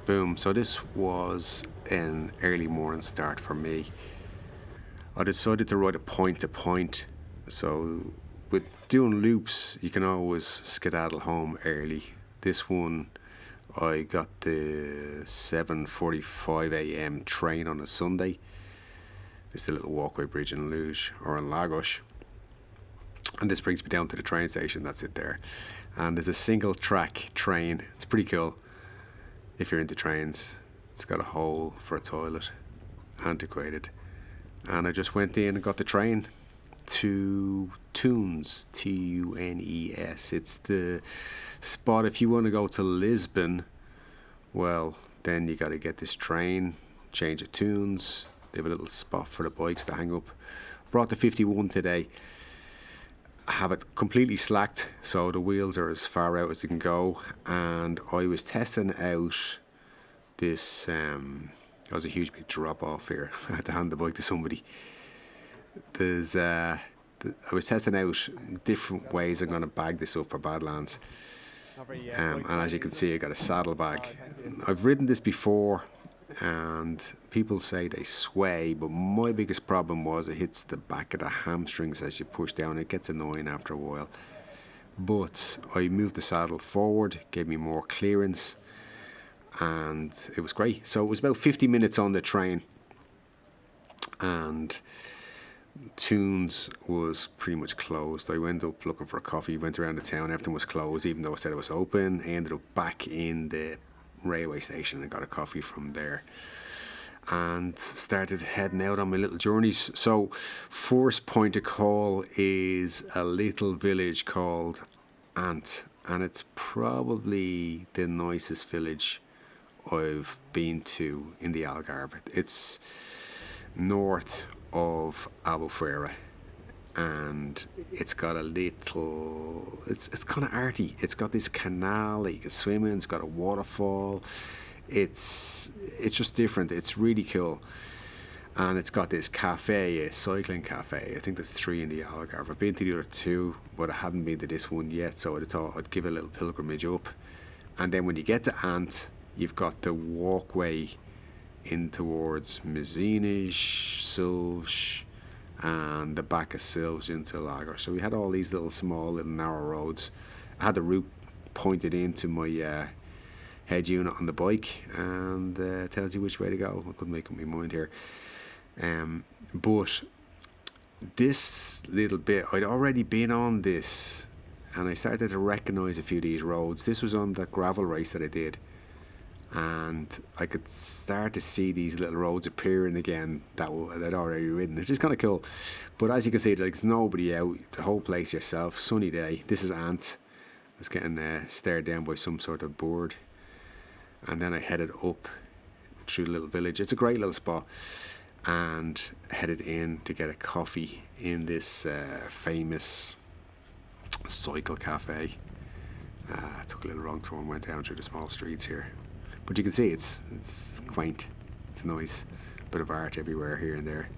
Boom. So this was an early morning start for me. I decided to ride a point to point. So with doing loops, you can always skedaddle home early. This one, I got the 7:45 a.m. train on a Sunday. It's a little walkway bridge in Luge or in Lagos. And this brings me down to the train station. That's it there. And there's a single track train. It's pretty cool if you're into trains. It's got a hole for a toilet, antiquated. And I just went in and got the train to Tunes, Tunes. It's the spot if you want to go to Lisbon. Well, then you got to get this train, change at Tunes. They have a little spot for the bikes to hang up. Brought the 51 today. I have it completely slacked, so the wheels are as far out as they can go. And I was testing out this. There was a huge big drop off here. I had to hand the bike to somebody. I was testing out different ways I'm going to bag this up for Badlands. And as you can see, I got a saddlebag. I've ridden this before, and people say they sway, but my biggest problem was it hits the back of the hamstrings as you push down. It gets annoying after a while. But I moved the saddle forward, gave me more clearance, and it was great. So it was about 50 minutes on the train, and Tunes was pretty much closed. I went up looking for a coffee, went around the town, everything was closed, even though I said it was open. I ended up back in the railway station and got a coffee from there and started heading out on my little journeys. So first point of call is a little village called Ante, and it's probably the nicest village I've been to in the Algarve. It's north of Albufeira, and it's got a little, it's kind of arty. It's got this canal that you can swim in. It's got a waterfall. It's just different. It's really cool. And it's got this cafe, a cycling cafe. I think there's 3 in the Algarve. I've been to the other 2, but I hadn't been to this one yet, so I thought I'd give a little pilgrimage up. And then when you get to Ant, you've got the walkway in towards Messines, Silves, and the back of Silves into Lagos. So we had all these small little narrow roads. I had the route pointed into my head unit on the bike, and tells you which way to go. I couldn't make up my mind here. But this little bit, I'd already been on this, and I started to recognise a few of these roads. This was on the gravel race that I did, and I could start to see these little roads appearing again that I'd already ridden. They're just kind of cool. But as you can see, there's nobody out, the whole place yourself, sunny day. This is Ant. I was getting stared down by some sort of bird. And then I headed up through the little village. It's a great little spot. And headed in to get a coffee in this famous cycle cafe. Took a little wrong turn, went down through the small streets here. But you can see it's quaint, it's nice, bit of art everywhere here and there.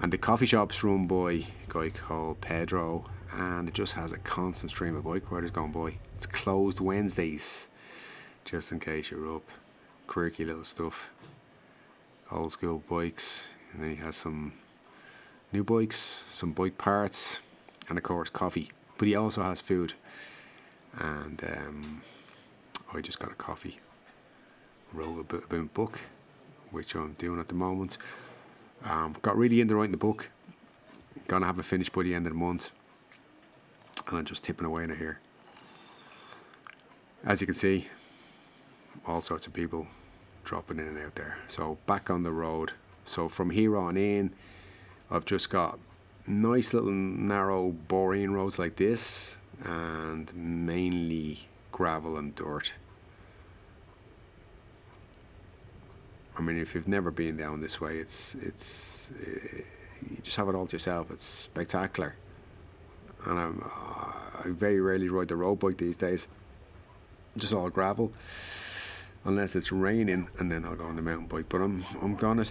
And the coffee shop's run by a guy called Pedro, and it just has a constant stream of bike riders going by. It's closed Wednesdays, just in case you're up. Quirky little stuff, old school bikes, and then he has some new bikes, some bike parts, and of course coffee. But he also has food, and I just got a coffee. Wrote a bit about a book, which I'm doing at the moment. Got really into writing the book. Gonna have it finished by the end of the month, and I'm just tipping away in it here. As you can see, all sorts of people dropping in and out there. So back on the road. So from here on in, I've just got nice little narrow boring roads like this, and mainly gravel and dirt. I mean, if you've never been down this way, it's you just have it all to yourself. It's spectacular. And I very rarely ride the road bike these days. Just all gravel, unless it's raining, and then I'll go on the mountain bike. But I'm gonna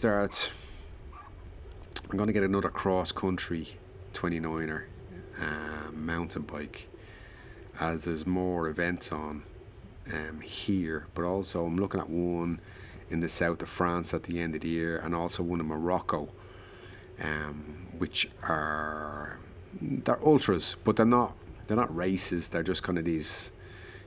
get another cross country 29er mountain bike, as there's more events on here, but also I'm looking at one in the south of France at the end of the year, and also one in Morocco, which are, they're ultras, but they're not races. They're just kind of these,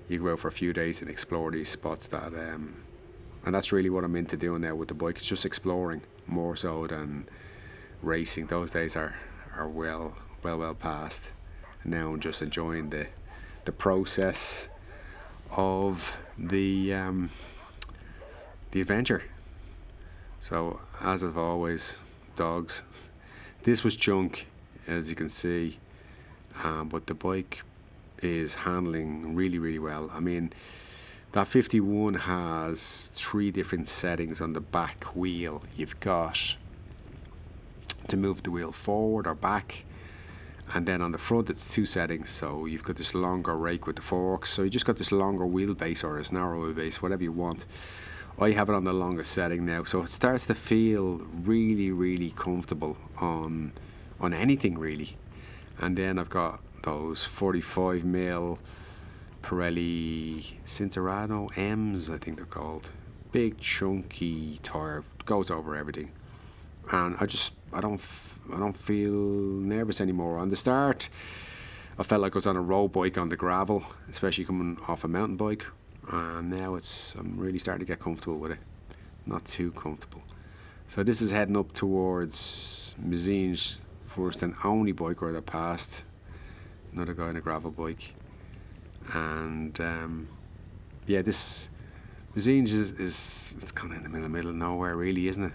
you go out for a few days and explore these spots that and that's really what I'm into doing now with the bike. It's just exploring more so than racing. Those days are well past. And now I'm just enjoying the process of the adventure. So as of always, dogs. This was junk, as you can see, but the bike is handling really well. I mean, that 51 has 3 different settings on the back wheel. You've got to move the wheel forward or back, and then on the front it's 2 settings. So you've got this longer rake with the forks, so you just got this longer wheelbase or this narrow wheelbase, whatever you want. I have it on the longest setting now, so it starts to feel really comfortable on anything really. And then I've got those 45mm Pirelli Cinturano M's, I think they're called. Big chunky tire, goes over everything, and I don't feel nervous anymore. On the start, I felt like I was on a road bike on the gravel, especially coming off a mountain bike, and now I'm really starting to get comfortable with it. Not too comfortable. So this is heading up towards Muzin's first and only bike ride I passed. Another guy on a gravel bike. And this Muzin's is it's kind of in the middle of nowhere really, isn't it?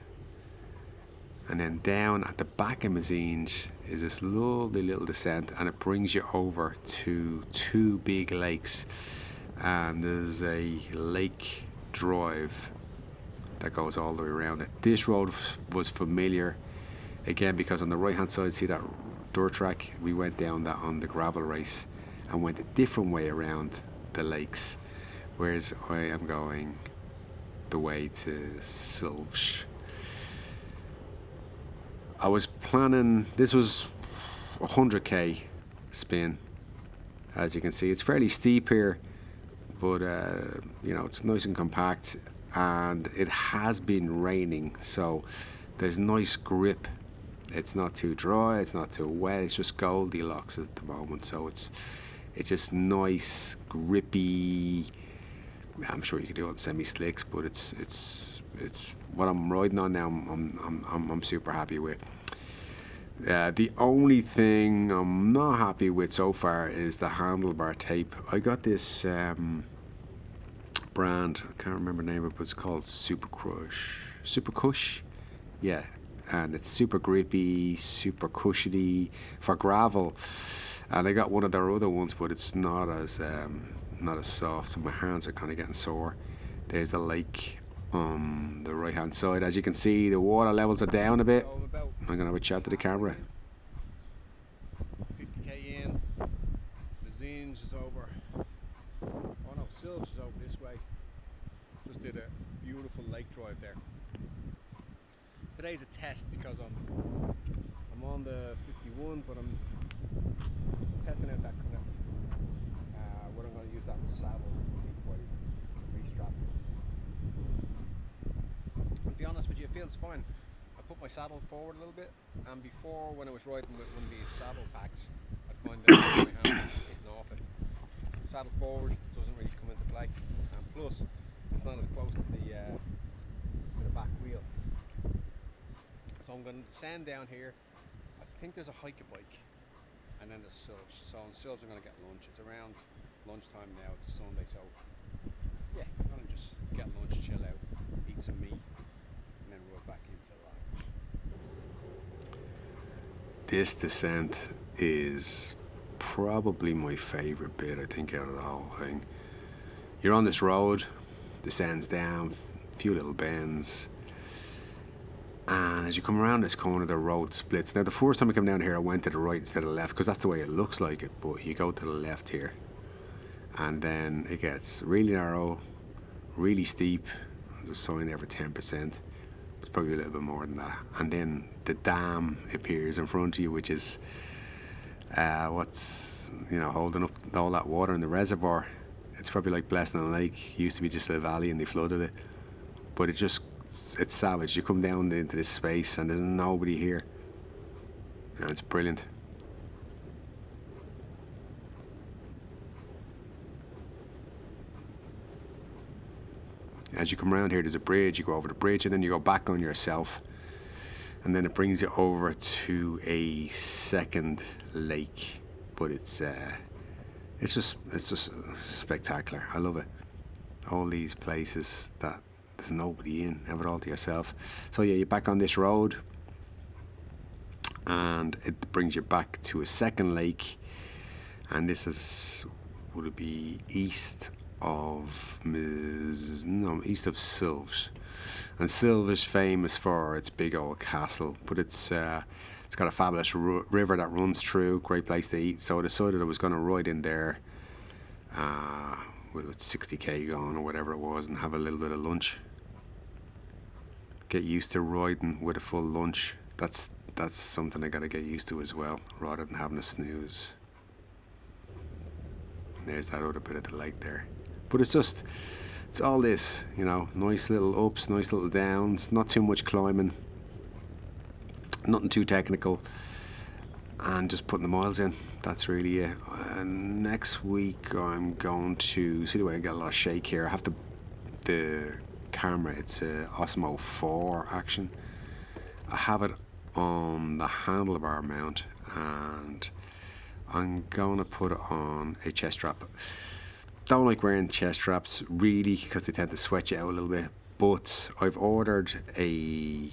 And then down at the back of Muzin's is this lovely little descent, and it brings you over to 2 big lakes, and there's a lake drive that goes all the way around it. This road was familiar again because on the right hand side, see that dirt track? We went down that on the gravel race and went a different way around the lakes, whereas I am going the way to Silves. I was planning, this was 100k spin. As you can see, it's fairly steep here, but it's nice and compact, and it has been raining, so there's nice grip. It's not too dry, it's not too wet, it's just Goldilocks at the moment, so it's just nice, grippy. I'm sure you can do it on semi-slicks, but it's what I'm riding on now. I'm super happy with. The only thing I'm not happy with so far is the handlebar tape. I got this brand, I can't remember the name of it, but it's called Super Cush. Yeah, and it's super grippy, super cushiony for gravel. And I got one of their other ones, but it's not as soft, so my hands are kind of getting sore. There's a lake on the right hand side. As you can see, the water levels are down a bit. I'm going to have a chat to the camera. 50k in, the Zines is over. Oh no, Silves is over this way. Just did a beautiful lake drive there. Today's a test because I'm on the 51, but I'm testing out that kind of what I'm going to use that saddle before I restrap it. To be honest with you, it feels fine. I put my saddle forward a little bit, and before, when I was riding with one of these saddle packs, I'd find that my hands getting off it. Saddle forward doesn't really come into play, and plus it's not as close to the back wheel. So I'm going to descend down here. I think there's a hiker bike, and then there's Silves. So on Silves I'm going to get lunch. It's around lunchtime now. It's a Sunday, so yeah, I'm going to just get lunch, chill out, eat some meat, and then roll back into the lodge. This descent is probably my favourite bit, I think, out of the whole thing. You're on this road, descends down, a few little bends, and as you come around this corner, the road splits. Now, the first time I came down here, I went to the right instead of the left, because that's the way it looks like it, but you go to the left here, and then it gets really narrow, really steep. There's a sign there for 10%. It's probably a little bit more than that. And then the dam appears in front of you, which is what's holding up all that water in the reservoir. It's probably like Blessing Lake. It used to be just a valley and they flooded it. But it's savage. You come down into this space and there's nobody here. And it's brilliant. As you come around here, there's a bridge. You go over the bridge and then you go back on yourself. And then it brings you over to a second lake. But it's just spectacular. I love it. All these places that there's nobody in, have it all to yourself. So yeah, you're back on this road, and it brings you back to a second lake, and this is, would it be east of Silves, and Silves is famous for its big old castle, but it's got a fabulous river that runs through, great place to eat. So I decided I was going to ride in there with 60k going or whatever it was, and have a little bit of lunch. Get used to riding with a full lunch. That's something I got to get used to as well, rather than having a snooze. And there's that other bit of the lake there. But it's all this, nice little ups, nice little downs, not too much climbing, nothing too technical, and just putting the miles in. That's really it. Next week I'm going to see the way I get a lot of shake here. I have the camera. It's a Osmo 4 action. I have it on the handlebar mount, and I'm going to put it on a chest strap. Don't like wearing chest straps really because they tend to sweat you out a little bit. But I've ordered a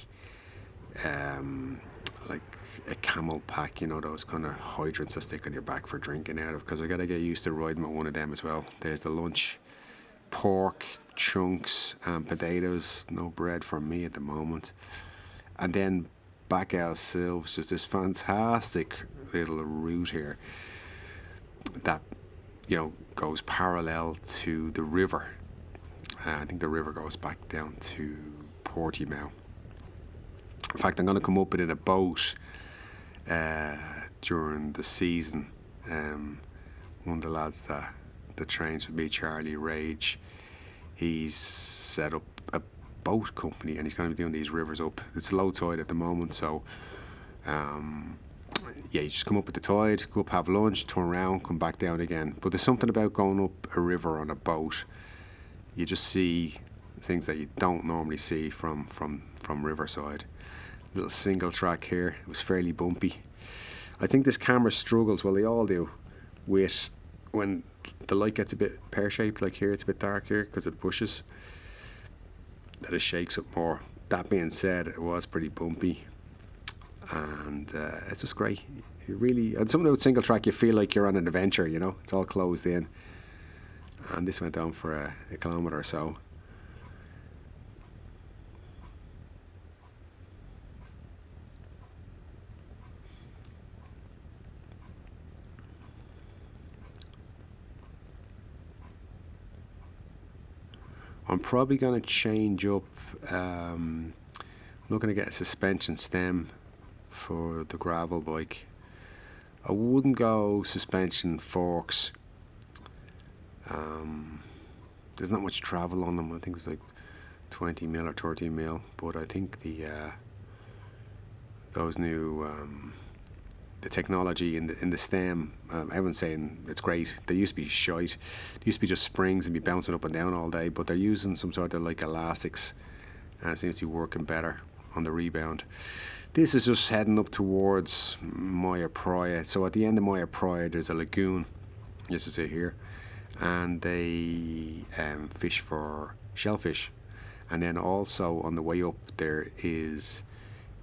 camel pack, those kind of hydrants that stick on your back for drinking out of, because I got to get used to riding with one of them as well. There's the lunch: pork chunks and potatoes. No bread for me at the moment. And then back out of Silves, there's this fantastic little route here that goes parallel to the river. I think the river goes back down to Portimao. In fact, I'm going to come up in a boat during the season. One of the lads that trains with me, Charlie Rage, he's set up a boat company and he's going to be doing these rivers up. It's low tide at the moment, so you just come up with the tide, go up, have lunch, turn around, come back down again. But there's something about going up a river on a boat. You just see things that you don't normally see from riverside. Little single track here. It was fairly bumpy. I think this camera struggles, well, they all do, with when the light gets a bit pear-shaped, like here, it's a bit dark here because it pushes, that it shakes up more. That being said, it was pretty bumpy, and it's just great. You really, and something with single track, you feel like you're on an adventure, it's all closed in. And this went on for a kilometre or so. I'm probably going to change up. I'm not going to get a suspension stem for the gravel bike. I wouldn't go suspension forks. There's not much travel on them. I think it's like 20 mil or 30 mil. But I think those new the technology in the stem, everyone's saying it's great. They used to be shite. They used to be just springs and be bouncing up and down all day, but they're using some sort of like elastics, and it seems to be working better on the rebound. This is just heading up towards Moya Praia. So at the end of Moya Praia there's a lagoon, this is it here, and they fish for shellfish. And then also on the way up there is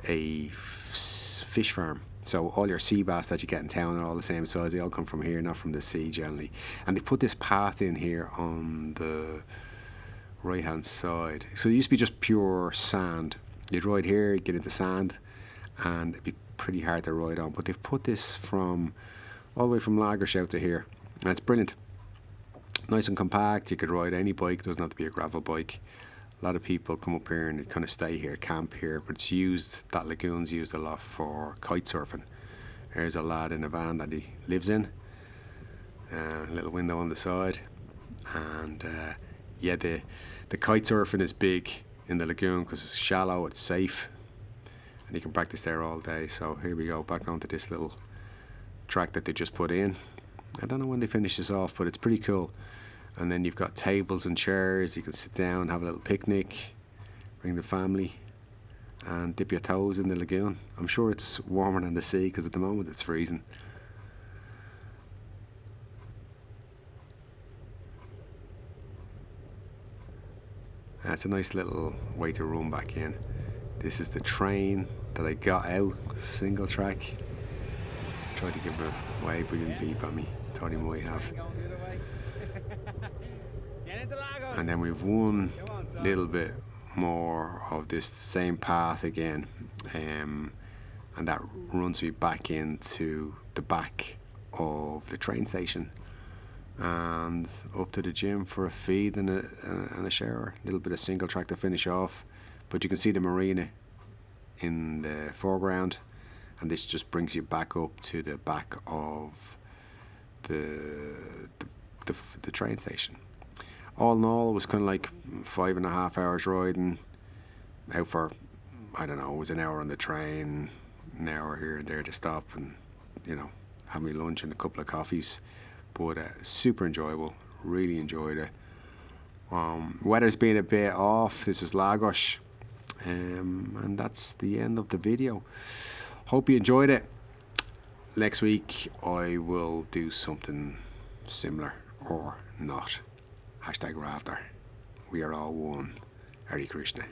a fish farm. So all your sea bass that you get in town are all the same size. They all come from here, not from the sea generally. And they put this path in here on the right hand side. So it used to be just pure sand. You'd ride here, you'd get into sand, and it'd be pretty hard to ride on. But they've put this from all the way from Lagershout to here, and it's brilliant. Nice and compact. You could ride any bike. It doesn't have to be a gravel bike. A lot of people come up here and they kind of stay here, camp here, but it's used, that lagoon's used a lot for kite surfing. There's a lad in a van that he lives in, a little window on the side, And yeah, the kite surfing is big in the lagoon because it's shallow, it's safe, and you can practice there all day. So here we go, back onto this little track that they just put in. I don't know when they finish this off, but it's pretty cool. And then you've got tables and chairs. You can sit down, have a little picnic, bring the family, and dip your toes in the lagoon. I'm sure it's warmer than the sea because at the moment it's freezing. That's a nice little way to run back in. This is the train that I got out, single track. Tried to give him a wave, he didn't beep on me. Thought he might have. And then we've one little bit more of this same path again, and that runs me back into the back of the train station and up to the gym for a feed and a shower. A little bit of single track to finish off, but you can see the marina in the foreground, and this just brings you back up to the back of the train station. All in all, it was kind of like 5.5 hours riding out for, I don't know, it was an hour on the train, an hour here and there to stop and, you know, have me lunch and a couple of coffees. But super enjoyable, really enjoyed it. Weather's been a bit off. This is Lagos, and that's the end of the video. Hope you enjoyed it. Next week I will do something similar or not. #Rafter. We are all one. Hare Krishna.